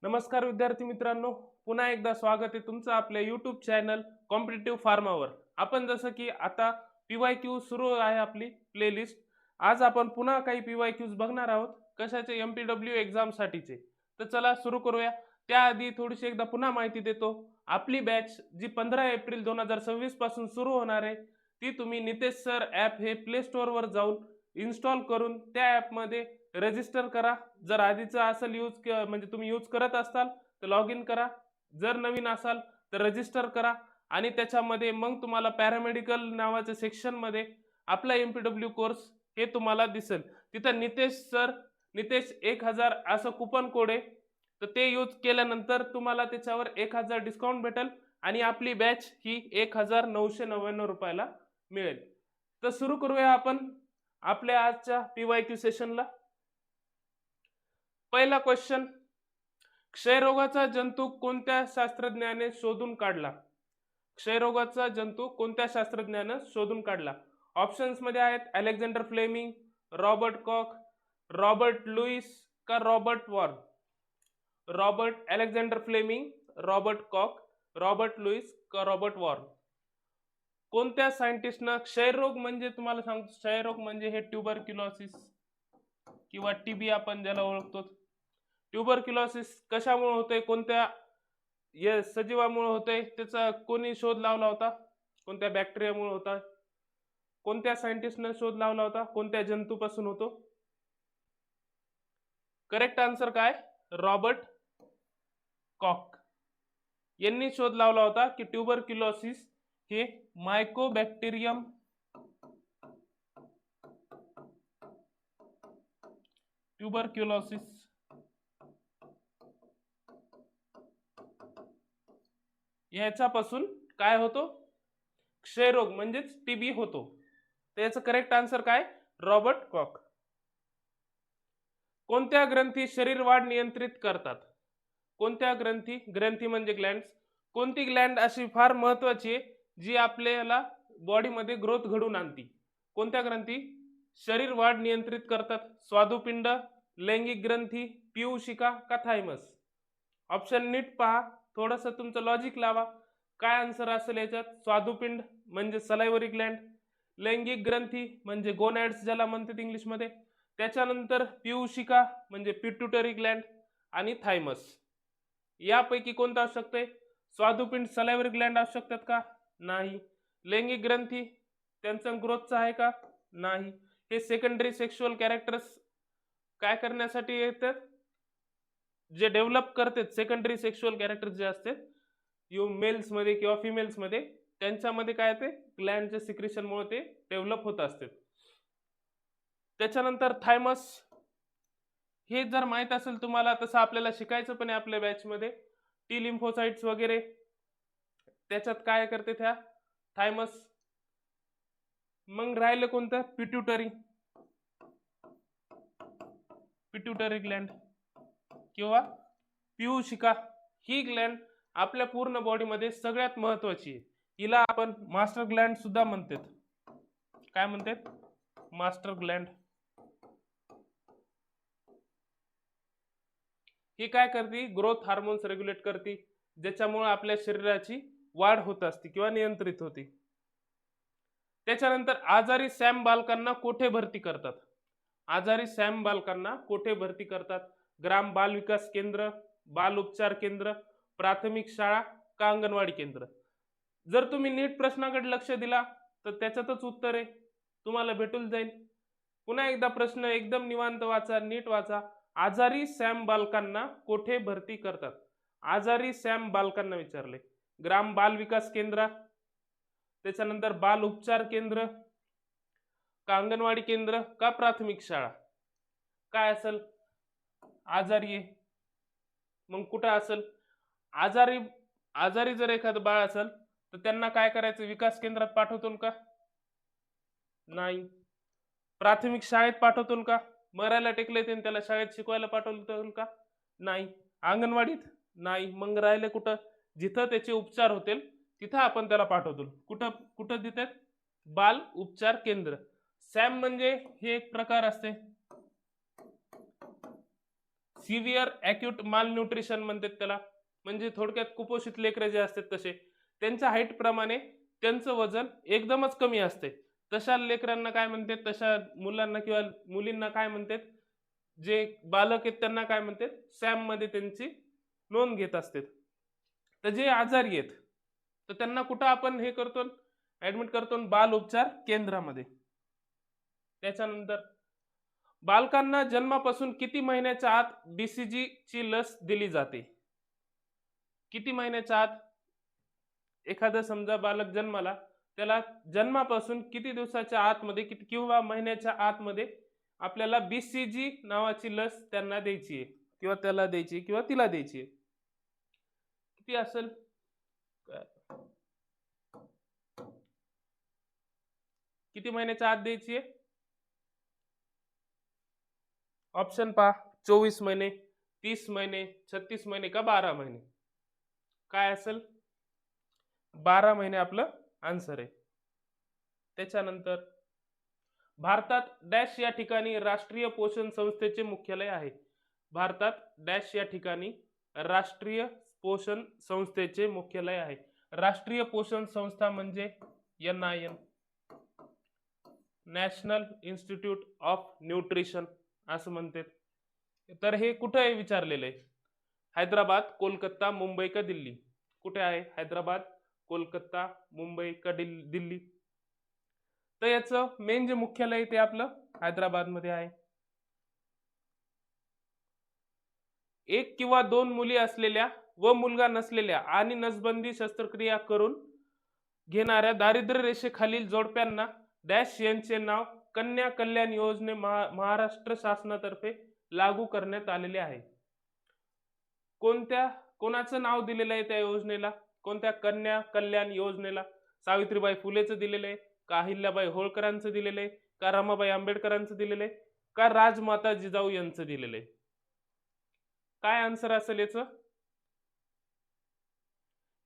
नमस्कार विद्यार्थी मित्रांनो, पुन्हा एकदा स्वागत आहे तुमचं आपल्या यूट्यूब चॅनल कॉम्पिटिटिव्ह फार्मावर. आपण जसं की आता PYQ सुरू आहे आपली प्लेलिस्ट. आज आपण पुन्हा काही PYQs बघणार आहोत, कशाचे MPW एक्झामसाठीचे. तर चला सुरू करूया. त्याआधी थोडीशी एकदा पुन्हा माहिती देतो. आपली बॅच जी 15 एप्रिल 2026 पासून सुरू होणार आहे, ती तुम्ही नितेश सर ॲप हे प्ले स्टोअरवर जाऊन इन्स्टॉल करून त्या ॲपमध्ये रजिस्टर करा. जर आधीचा असेल म्हणजे तुम्ही यूज करत असाल तर लॉग इन करा. जर नवीन असाल तर रजिस्टर करा आणि त्याच्यामध्ये मग तुम्हाला पॅरामेडिकल नावाच्या सेक्शनमध्ये आपला MPW कोर्स हे तुम्हाला दिसेल. तिथं नितेश 1000 असं कुपन कोड आहे. तर ते यूज केल्यानंतर तुम्हाला त्याच्यावर 1000 डिस्काउंट भेटेल आणि आपली बॅच ही 1999 रुपयाला मिळेल. तर सुरू करूया आपण आपल्या आजच्या PYQ सेशनला. पहिला क्वेश्चन, क्षयरोगाचा जंतू कोणत्या शास्त्रज्ञाने शोधून काढला? क्षयरोगाचा जंतू कोणत्या शास्त्रज्ञाने शोधून काढला? ऑप्शन्स मध्ये आहेत Alexander Fleming, Robert Koch, Robert Lewis का Robert Warne. Alexander Fleming, Robert Koch, Robert Lewis का रॉबर्ट वॉर्न. कोणत्या सायंटिस्टनं क्षयरोग म्हणजे तुम्हाला सांगतो, क्षयरोग म्हणजे हे ट्युबरक्युलोसिस किंवा TB आपण ज्याला ओळखतो. ट्युबरक्युलोसिस कशामुळे होते, कोणत्या सजीवामुळे होते, त्याचा कोणी शोध लावला होता? कोणत्या बॅक्टेरियामुळे होता? कोणत्या सायंटिस्टने शोध लावला होता? कोणत्या जंतूपासून होतो? करेक्ट आन्सर काय? रॉबर्ट कॉक यांनी शोध लावला होता की ट्युबरक्युलोसिस हे मायकोबॅक्टेरियम ट्युबरक्युलोसिस याच्यापासून काय होतो? क्षयरोग म्हणजेच TB होतो. त्याचं करेक्ट आन्सर काय? Robert cock. कोणत्या ग्रंथी शरीर वाढ नियंत्रित करतात? कोणत्या ग्रंथी म्हणजे ग्लँड्स. कोणती ग्लँड अशी फार महत्वाची आहे जी आपल्याला बॉडीमध्ये ग्रोथ घडवून आणते? कोणत्या ग्रंथी शरीर वाढ नियंत्रित करतात? स्वादुपिंड, लैंगिक ग्रंथी, पीयूषिका का थायमस. ऑप्शन नीट पहा, थोडस तुमचं लॉजिक लावा. काय आन्सर असेल याच्यात? स्वादुपिंड म्हणजे सलायवरी ग्लँड, लैंगिक ग्रंथी म्हणजे गोनॅड्स ज्याला म्हणतात इंग्लिशमध्ये, त्याच्यानंतर पीयूषिका म्हणजे पिट्युटरी ग्लँड आणि थायमस. यापैकी कोणतं असू शकते? स्वादुपिंड, सलायवरी ग्लँड असू शकतात का? नाही. लैंगिक ग्रंथी त्यांचा ग्रोथचा आहे का? नाही. हे सेकंडरी सेक्शुअल कॅरेक्टर्स काय करण्यासाठी येतात? जे डेव्हलप करतात सेकंडरी सेक्शुअल कॅरेक्टर्स जे असतात मेल्स मध्ये किंवा फिमेल्स मध्ये, त्यांच्यामध्ये काय ते ग्लँडच्या सिक्रेशनमुळे ते डेव्हलप होत असतात. त्याच्यानंतर थायमस, हे जर माहित असेल तुम्हाला, तसं आपल्याला शिकायचं पण आहे आपल्या बॅच मध्ये. टी लिम्फोसाइट्स वगैरे त्याच्यात काय करते त्या थायमस. मग राहिलं कोणतं? पिट्युटरी ग्लँड किंवा पीयूषिका. ही ग्लँड आपल्या पूर्ण बॉडीमध्ये सगळ्यात महत्वाची आहे. हिला आपण मास्टर ग्लँड सुद्धा म्हणतात. काय म्हणतात? Master Gland. ही काय करते? ग्रोथ हार्मोन्स रेग्युलेट करते, ज्याच्यामुळे आपल्या शरीराची वाढ होत असते किंवा नियंत्रित होते. त्याच्यानंतर आजारी सॅम बालकांना कोठे भरती करतात? आजारी सॅम बालकांना कोठे भरती करतात? ग्राम बाल विकास केंद्र, बाल उपचार केंद्र, प्राथमिक शाळा का अंगणवाडी केंद्र. जर तुम्ही नीट प्रश्नाकडे लक्ष दिला तर त्याच्यातच उत्तर आहे, तुम्हाला भेटून जाईल. पुन्हा एकदा प्रश्न एकदम निवांत वाचा, नीट वाचा. आजारी सॅम बालकांना कोठे भरती करतात? आजारी सॅम बालकांना विचारले. ग्राम बाल विकास केंद्र, त्याच्यानंतर बाल उपचार केंद्र का अंगणवाडी केंद्र का प्राथमिक शाळा. काय असेल? आजारी आहे मग कुठं असेल? आजारी जर एखादं बाळ असेल तर त्यांना काय करायचं? विकास केंद्रात पाठवतो का? नाही. प्राथमिक शाळेत पाठवतो का? मरायला टेकले त्याला शाळेत शिकवायला पाठवलं का? नाही. अंगणवाडीत? नाही. मग राहिले कुठं? जिथं त्याचे उपचार होतील तिथं आपण त्याला पाठवतो. कुठं कुठं देतात? बाल उपचार केंद्र. सॅम म्हणजे हे एक प्रकार असते. सिव्हिअर ॲक्यूट माल न्यूट्रिशन म्हणतात त्याला, म्हणजे थोडक्यात कुपोषित लेकरं जे असतात तसे, त्यांच्या हाईट प्रमाणे त्यांचं वजन एकदमच कमी असते, तशा लेकरांना काय म्हणतात, तशा मुलांना किंवा मुलींना काय म्हणतात, जे बालक आहेत त्यांना काय म्हणतात, सॅम मध्ये त्यांची नोंद घेत असतात. तर जे आजारी आहेत तर त्यांना कुठं आपण हे करतो, ऍडमिट करतो, बाल उपचार केंद्रामध्ये. त्याच्यानंतर बालकांना जन्मापासून किती महिन्याच्या आत BCG ची लस दिली जाते? किती महिन्याच्या आत? एखादं समजा बालक जन्माला, त्याला जन्मापासून किती दिवसाच्या आतमध्ये किंवा महिन्याच्या आतमध्ये आपल्याला BCG नावाची लस त्यांना द्यायची आहे, किंवा त्याला द्यायची किंवा तिला द्यायची आहे. किती असेल? किती महिन्याच्या आत द्यायची आहे? ऑप्शन पहा, 24 महिने, 30 महिने, 36 महिने का 12 महिने? काय असेल? 12 महिने आपलं आन्सर आहे. त्याच्यानंतर भारतात डॅश या ठिकाणी राष्ट्रीय पोषण संस्थेचे मुख्यालय आहे. भारतात डॅश या ठिकाणी राष्ट्रीय पोषण संस्थेचे मुख्यालय आहे. राष्ट्रीय पोषण संस्था म्हणजे NIN, national institute of nutrition असं म्हणतात. तर हे कुठे आहे विचारलेलं आहे? हैदराबाद, कोलकाता, मुंबई का दिल्ली? कुठे आहे? हैदराबाद, कोलकाता, मुंबई का दिल्ली? तर याचं मेन जे मुख्यालय ते आपलं हैदराबाद मध्ये आहे. एक किंवा दोन मुली असलेल्या व मुलगा नसलेल्या आणि नसबंदी शस्त्रक्रिया करून घेणाऱ्या दारिद्र्य रेषेखालील जोडप्यांना डॅश यांचे नाव कन्या कल्याण योजने महाराष्ट्र शासनातर्फे लागू करण्यात आलेले आहे. कोणाचं नाव दिलेलं आहे त्या योजनेला? कोणत्या कन्या कल्याण योजनेला? सावित्रीबाई फुलेचं दिलेलं आहे का, अहिल्याबाई होळकरांचं दिलेलं आहे का, रमाबाई आंबेडकरांचं दिलेलं आहे का, राजमाता जिजाऊ यांचं दिलेलं आहे? काय आन्सर असेल याचं?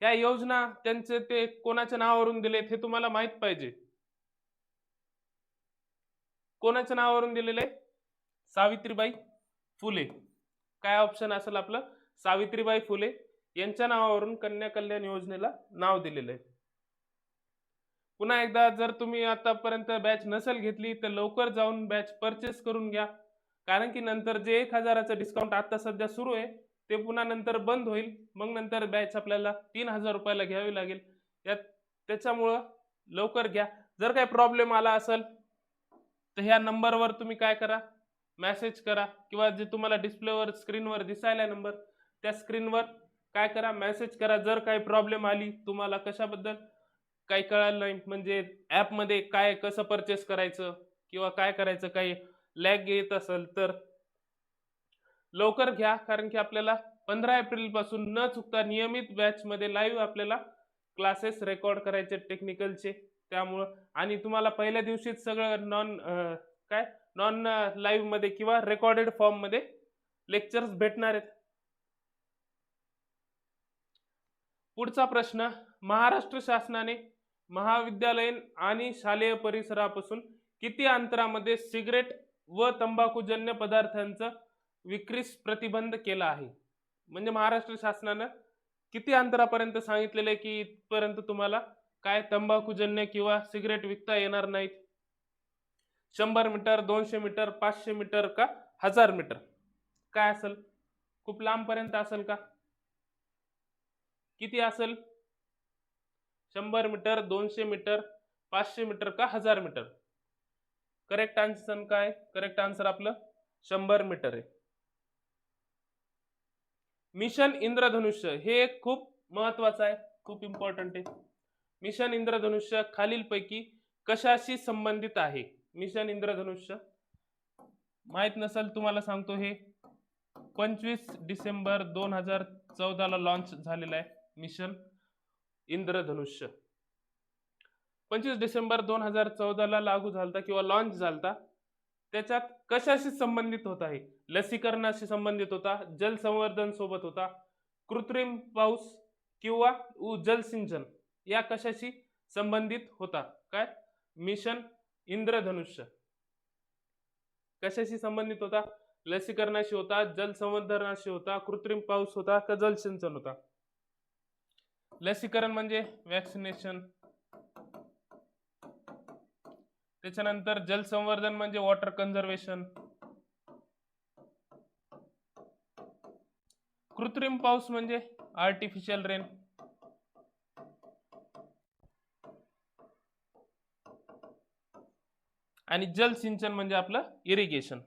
या योजना त्यांचे ते कोणाच्या नावावरून दिलेत हे तुम्हाला माहित पाहिजे. कोणाच्या नावावरून दिलेले? सावित्रीबाई फुले. काय ऑप्शन असेल आपलं? सावित्रीबाई फुले यांच्या नावावरून कन्या कल्याण योजनेला नाव दिलेलं आहे. पुन्हा एकदा, जर तुम्ही आतापर्यंत बॅच नसेल घेतली तर लवकर जाऊन बॅच परचेस करून घ्या, कारण की नंतर जे 1000चं डिस्काउंट आता सध्या सुरू आहे ते पुन्हा नंतर बंद होईल. मग नंतर बॅच आपल्याला 3000 रुपयाला घ्यावी लागेल. त्याच्यामुळं लवकर घ्या. जर काही प्रॉब्लेम आला असेल तर ह्या नंबरवर तुम्ही काय करा, मेसेज करा, किंवा जे तुम्हाला डिस्प्लेवर स्क्रीनवर दिसायला नंबर त्या स्क्रीनवर काय करा, मेसेज करा. जर काही प्रॉब्लेम आली, तुम्हाला कशाबद्दल काही कळालं नाही, म्हणजे ॲपमध्ये काय कसं परचेस करायचं किंवा काय करायचं, काही लॅग येत असेल तर लवकर घ्या, कारण की आपल्याला 15 एप्रिल पासून न चुकता नियमित बॅच मध्ये लाईव्ह आपल्याला क्लासेस रेकॉर्ड करायचे टेक्निकलचे. त्यामुळं आणि तुम्हाला पहिल्या दिवशीच सगळं नॉन लाईव्ह मध्ये किंवा रेकॉर्डेड फॉर्म मध्ये लेक्चर्स भेटणार आहेत. पुढचा प्रश्न, महाराष्ट्र शासनाने महाविद्यालयीन आणि शालेय परिसरापासून किती अंतरामध्ये सिगरेट व तंबाखूजन्य पदार्थांचा विक्रीस प्रतिबंध केला आहे? म्हणजे महाराष्ट्र शासनानं किती अंतरापर्यंत सांगितलेलं आहे की इथपर्यंत तुम्हाला काय तंबाखूजन्य किंवा सिगरेट विकता येणार नाहीत? 100 मीटर, 200 मीटर, 500 मीटर का 1000 मीटर? काय असेल? खूप लांब पर्यंत असेल का? किती असेल? 100 मीटर, 200 मीटर, 500 मीटर का 1000 मीटर? करेक्ट आन्सर काय? करेक्ट आन्सर आपलं 100 मीटर आहे. मिशन इंद्रधनुष्य हे एक खूप महत्वाचं आहे, खूप इम्पॉर्टंट आहे. मिशन इंद्रधनुष्य खालीलपैकी कशाशी संबंधित आहे? मिशन इंद्रधनुष्य माहित नसेल तुम्हाला सांगतो, हे 25 डिसेंबर 2014 ला लॉन्च झालेलं आहे मिशन इंद्रधनुष्य. 25 डिसेंबर 2014 ला लागू झालता किंवा लॉन्च झालता. त्याच्यात कशाशी संबंधित होता? आहे लसीकरणाशी संबंधित होता, जलसंवर्धन सोबत होता, कृत्रिम पाऊस किंवा जलसिंचन या कशाशी संबंधित होता? काय मिशन इंद्रधनुष्य कशाशी संबंधित होता? लसीकरणाशी होता, जलसंवर्धनाशी होता, कृत्रिम पाऊस होता का जलसिंचन होता? लसीकरण म्हणजे वॅक्सिनेशन, त्याच्यानंतर जलसंवर्धन म्हणजे वॉटर कन्झर्वेशन, कृत्रिम पाऊस म्हणजे आर्टिफिशियल रेन, आणि जलसिंचन म्हणजे आपलं इरिगेशन.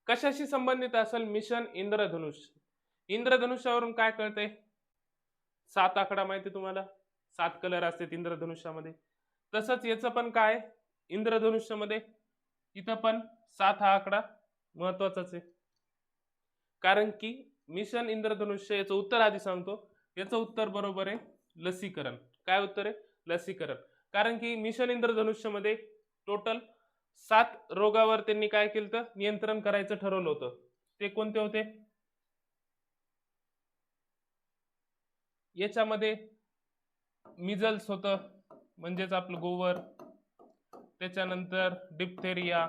कशाशी संबंधित असेल मिशन इंद्रधनुष्य? इंद्रधनुष्यावरून काय कळतंय? 7 आकडा माहिती तुम्हाला, 7 कलर असतात इंद्रधनुष्यामध्ये. तसंच याचं पण काय, इंद्रधनुष्यामध्ये इथं पण 7 हा आकडा महत्वाचाच आहे. कारण की मिशन इंद्रधनुष्य, याचं उत्तर आधी सांगतो. याचं उत्तर बरोबर आहे लसीकरण. काय उत्तर आहे? लसीकरण. कारण की मिशन इंद्रधनुष्यमध्ये टोटल 7 रोगावर त्यांनी काय केलं तर नियंत्रण करायचं ठरवलं होतं. ते कोणते होते? याच्यामध्ये मिजल्स होतं, म्हणजेच आपलं गोवर, त्याच्यानंतर डिप्थेरिया,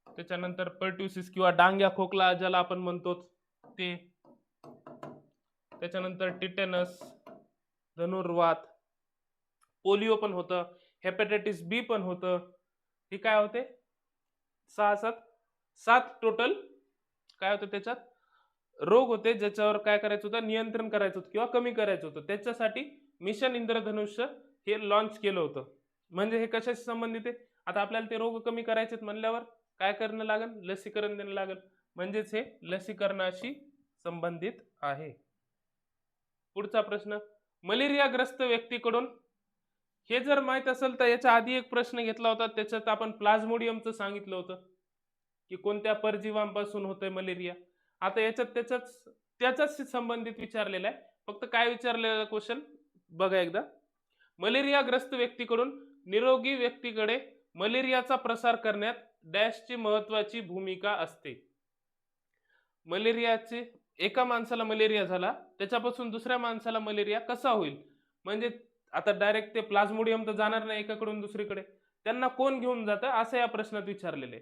त्याच्यानंतर पर्ट्युसिस किंवा डांग्या खोकला ज्याला आपण म्हणतो ते, त्याच्यानंतर टिटेनस, धनुर्वात, पोलिओ पण होतं, हेपॅटायटिस बी पण होतं. हे काय होते? 7 टोटल काय होतं त्याच्यात रोग होते, ज्याच्यावर काय करायचं होतं, नियंत्रण करायचं होतं किंवा कमी करायचं होतं. त्याच्यासाठी मिशन इंद्रधनुष्य हे लॉन्च केलं होतं. म्हणजे हे कशाशी संबंधित आहे? आता आपल्याला ते रोग कमी करायचे म्हणल्यावर काय करणं लागेल? लसीकरण देणं लागेल. म्हणजेच हे लसीकरणाशी संबंधित आहे. पुढचा प्रश्न, मलेरियाग्रस्त व्यक्तीकडून, हे जर माहित असेल तर याच्या आधी एक प्रश्न घेतला होता, त्याच्यात आपण प्लाझ्मोडियमचं सांगितलं होतं की कोणत्या परजीवांपासून होतंय मलेरिया. आता याच्यात त्याच्याच संबंधित विचारलेलं आहे. फक्त काय विचारलेलं क्वेश्चन बघा एकदा. मलेरियाग्रस्त व्यक्तीकडून निरोगी व्यक्तीकडे मलेरियाचा प्रसार करण्यात डॅशची महत्वाची भूमिका असते. मलेरियाचे एका माणसाला मलेरिया झाला, त्याच्यापासून दुसऱ्या माणसाला मलेरिया कसा होईल? म्हणजे आता डायरेक्ट ते प्लाझ्मोडियम तर जाणार नाही एकाकडून दुसरीकडे, त्यांना कोण घेऊन जातं असं या प्रश्नात विचारलेले.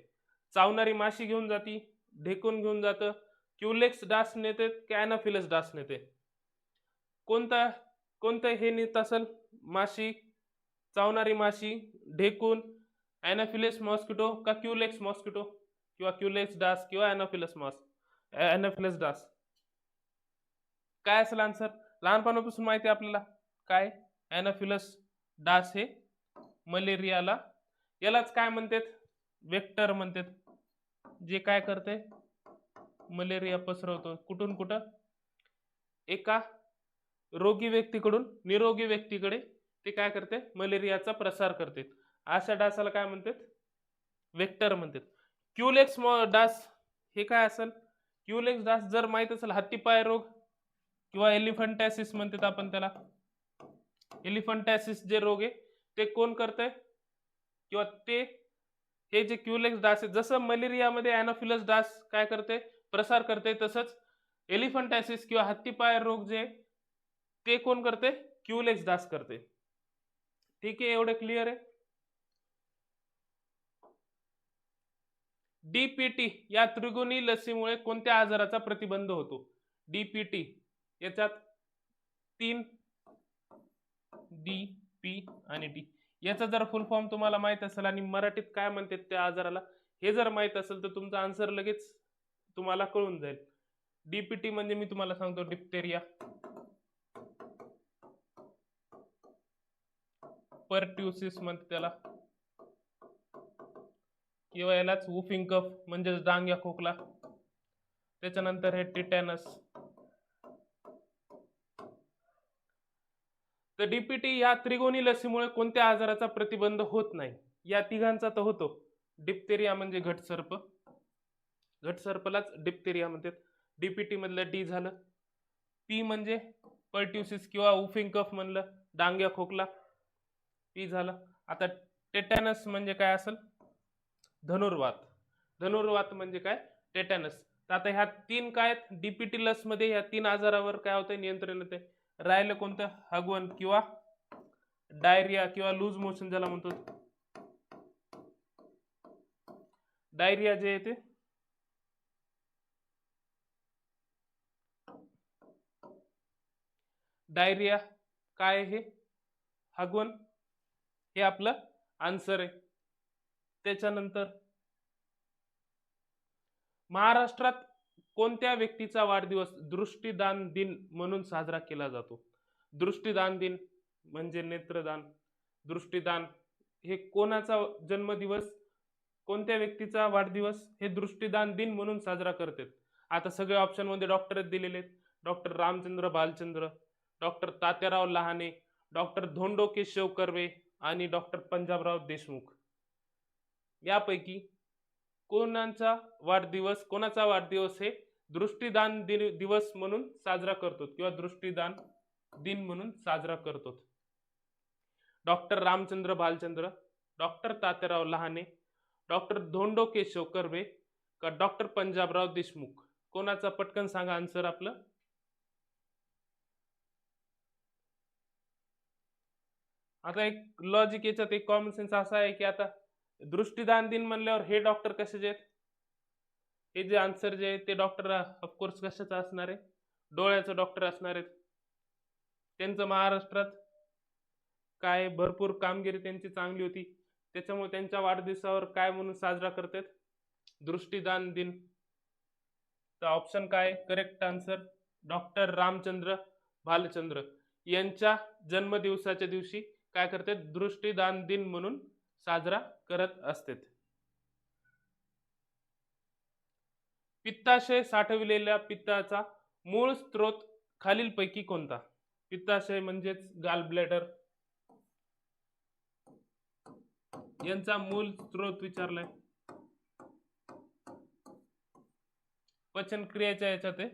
चावणारी माशी घेऊन जाती, ढेकून घेऊन जातं, क्युलेक्स डास नेते की अॅनाफिलस डास नेते? कोणतं हे नेत असेल? माशी, चावणारी माशी, ढेकून, अॅनाफिलस मॉस्किटो का क्युलेक्स मॉस्किटो किंवा क्युलेक्स डास किंवा अॅनाफिलस डास? काय असेल आन्सर? लहानपणापासून माहिती आहे आपल्याला काय, अॅनाफिलस डास हे मलेरियाला, यालाच काय म्हणतात? वेक्टर म्हणतात. जे काय करते, मलेरिया पसरवतो. कुठून कुठं? एका रोगी व्यक्तीकडून निरोगी व्यक्तीकडे ते काय करते? मलेरियाचा प्रसार करते. अशा डासाला काय म्हणतात? वेक्टर म्हणतात. क्युलेक्स डास हे काय असेल? क्युलेक्स डास जर माहित असेल, हत्तीपाय रोग किंवा एलिफंटॅसिस म्हणतात आपण त्याला. एलिफंटॅसिस जे रोग आहे ते कोण करतंय? किंवा ते हे जे क्युलेक्स डास आहे, जसं मलेरियामध्ये अॅनाफिलस डास काय करते? प्रसार करते, तसंच एलिफंटॅसिस किंवा हत्तीपाय रोग जे ते कोण करते? क्युलेक्स डास करते. ठीक आहे, एवढं क्लिअर आहे. डीपीटी या त्रिगुणी लसीमुळे कोणत्या आजाराचा प्रतिबंध होतो? डीपीटी याच्यात 3 डी, पी आणि टी. याचा जर फुल फॉर्म तुम्हाला माहित असेल आणि मराठीत काय म्हणतात त्या आजाराला हे जर माहित असेल तर तुमचा आन्सर लगेच तुम्हाला कळून जाईल. डीपीटी म्हणजे मी तुम्हाला सांगतो, डिप्थेरिया, पर्ट्युसिस म्हणते त्याला, किंवा यालाच वुफिंग कफ म्हणजेच डांग्या खोकला. त्याच्यानंतर हे टिटॅनस. तर डीपीटी या त्रिगुणी लसीमुळे कोणत्या आजाराचा प्रतिबंध होत नाही? या तिघांचा तर होतो. डिप्थेरिया म्हणजे घटसर्प, घटसर्पलाच डिप्थेरिया म्हणतात. डीपीटी मधलं डी झालं. पी म्हणजे पर्ट्युसिस किंवा वुफिंग कफ म्हणलं, डांग्या खोकला, पी झालं. आता टेटॅनस म्हणजे काय असेल? धनुर्वात. धनुर्वात म्हणजे काय? टेटॅनस. तर आता ह्या 3 काय आहेत? डीपीटी लस मध्ये ह्या 3 आजारावर काय होतंय? नियंत्रण येते. राहिलं कोणतं? हगवण किंवा डायरिया किंवा लूज मोशन ज्याला म्हणतो. डायरिया जे येते डायरिया काय हे हगवण हे आपलं आन्सर आहे. त्याच्यानंतर महाराष्ट्रात कोणत्या व्यक्तीचा वाढदिवस दृष्टीदान दिन म्हणून साजरा केला जातो? दृष्टीदान दिन म्हणजे नेत्रदान. दृष्टीदान हे कोणाचा जन्मदिवस, कोणत्या व्यक्तीचा वाढदिवस हे दृष्टीदान दिन म्हणून साजरा करतात? आता सगळे ऑप्शन मध्ये डॉक्टरच दिलेले आहेत. Doctor Ramchandra Bhalchandra, doctor Tatyarao Lahane, doctor Dhondo Keshav Karve आणि डॉक्टर पंजाबराव देशमुख. यापैकी कोणाचा वाढदिवस हे दृष्टीदान दिवस म्हणून साजरा करतो किंवा दृष्टीदान दिन म्हणून साजरा करतो? Doctor Ramchandra Bhalchandra, doctor Tatyarao Lahane, doctor Dhondo Keshav Karve का डॉक्टर पंजाबराव देशमुख? कोणाचा? पटकन सांगा आन्सर आपलं. आता एक लॉजिक याच्यात, एक कॉमन सेन्स असा आहे की आता दृष्टीदान दिन म्हणल्यावर हे डॉक्टर कशाचे आहेत? हे जे आन्सर जे आहे ते डॉक्टर ऑफकोर्स कशाचा असणार आहे? डोळ्याचं डॉक्टर असणार आहेत. त्यांचं महाराष्ट्रात काय भरपूर कामगिरी त्यांची चांगली होती, त्याच्यामुळे त्यांच्या वाढदिवसावर काय म्हणून साजरा करतात? दृष्टीदान दिन. तर ऑप्शन काय correct answer? Doctor Ramchandra Bhalchandra यांच्या जन्मदिवसाच्या दिवशी काय करतात? दृष्टीदान दिन म्हणून साजरा करत असतात. पित्ताशय साठविलेल्या पित्ताचा मूळ स्त्रोत खालीलपैकी कोणता? पित्ताशय म्हणजेच गाल ब्लॅडर, यांचा मूळ स्त्रोत विचारलाय. पचन क्रियेच्या याच्यात आहे.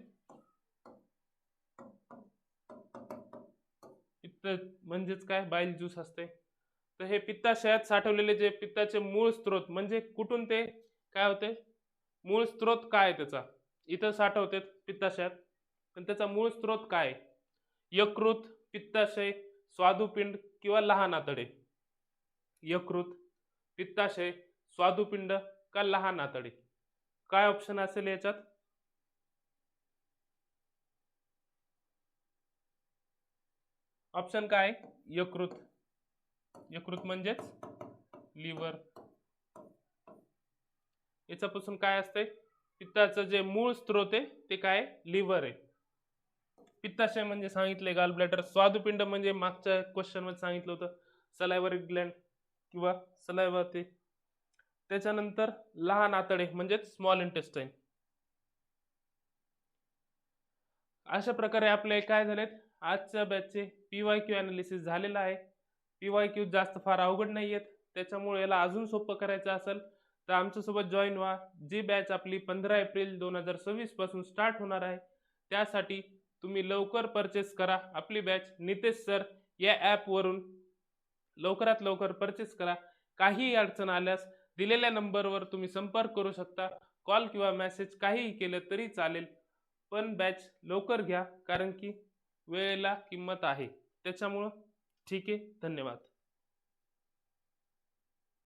पित्त म्हणजेच काय? बाईल ज्यूस असते. तर हे पित्ताशयात साठवलेले जे पित्ताचे मूळ स्त्रोत म्हणजे कुठून ते काय होते? मूळ स्त्रोत काय त्याचा? इथं साठवतात पित्ताशयात, पण त्याचा मूळ स्त्रोत काय? यकृत, पित्ताशय, स्वादुपिंड किंवा लहान आतडे? यकृत, पित्ताशय, स्वादुपिंड का लहान आतडे? काय ऑप्शन असेल याच्यात? ऑप्शन काय? यकृत. यकृत म्हणजेच लिव्हर. याच्यापासून काय असते? पित्ताचं जे मूळ स्त्रोत आहे ते काय? लिव्हर आहे. पित्ताशय म्हणजे सांगितले गाल ब्लॅडर. स्वादुपिंड म्हणजे मागच्या क्वेश्चन मध्ये सांगितलं होतं सलायव्हरी ग्लँड किंवा सलायव्हा ते. त्याच्यानंतर लहान आतडे म्हणजे स्मॉल इंटेस्टाईन. अशा प्रकारे आपले काय झालेत आजच्या बॅचचे PYQ अनालिसिस झालेला आहे. PYQ जास्त फार अवघड नाहीयेत, त्याच्यामुळे याला अजून सोपं करायचं असेल तर आमच्यासोबत जॉईन व्हा. जी बॅच आपली 15 एप्रिल 2026 पासून स्टार्ट होणार आहे, त्यासाठी तुम्ही लवकर परचेस करा आपली बॅच. नितेश सर या ॲप वरून लवकरात लवकर परचेस करा. काही अडचण आल्यास दिलेल्या नंबरवर तुम्ही संपर्क करू शकता. कॉल किंवा मेसेज काहीही केलं तरी चालेल, पण बॅच लवकर घ्या कारण की वेळेला किंमत आहे. त्याच्यामुळं ठीक आहे. धन्यवाद.